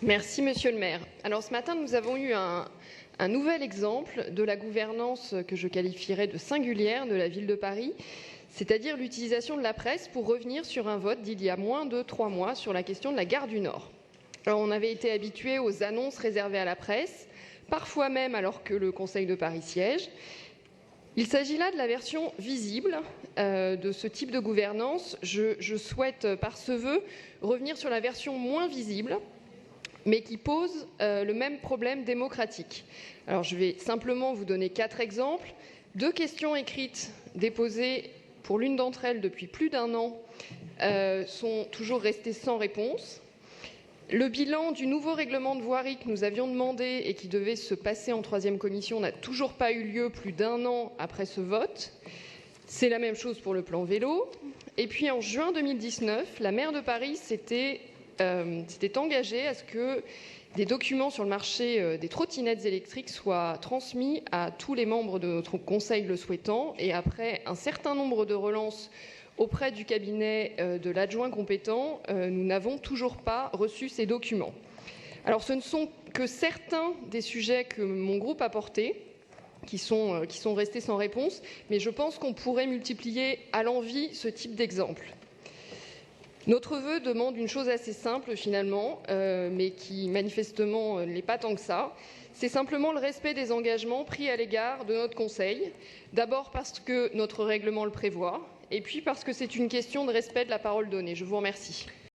Merci, Monsieur le maire. Alors, ce matin, nous avons eu un nouvel exemple de la gouvernance que je qualifierais de singulière de la ville de Paris, c'est-à-dire l'utilisation de la presse pour revenir sur un vote d'il y a moins de 3 mois sur la question de la gare du Nord. Alors, on avait été habitué aux annonces réservées à la presse, parfois même alors que le Conseil de Paris siège. Il s'agit là de la version visible de ce type de gouvernance. Je souhaite, par ce vœu, revenir sur la version moins visible, mais qui pose le même problème démocratique. Alors, je vais simplement vous donner 4 exemples. 2 questions écrites déposées pour l'une d'entre elles depuis plus d'1 an sont toujours restées sans réponse. Le bilan du nouveau règlement de voirie que nous avions demandé et qui devait se passer en 3e commission n'a toujours pas eu lieu plus d'1 an après ce vote. C'est la même chose pour le plan vélo. Et puis en juin 2019, la maire de Paris s'était engagée à ce que des documents sur le marché des trottinettes électriques soient transmis à tous les membres de notre conseil le souhaitant. Et après un certain nombre de relances auprès du cabinet de l'adjoint compétent, nous n'avons toujours pas reçu ces documents. Alors, ce ne sont que certains des sujets que mon groupe a portés, qui sont restés sans réponse, mais je pense qu'on pourrait multiplier à l'envi ce type d'exemple. Notre vœu demande une chose assez simple finalement, mais qui manifestement ne l'est pas tant que ça. C'est simplement le respect des engagements pris à l'égard de notre Conseil. D'abord parce que notre règlement le prévoit, et puis parce que c'est une question de respect de la parole donnée. Je vous remercie.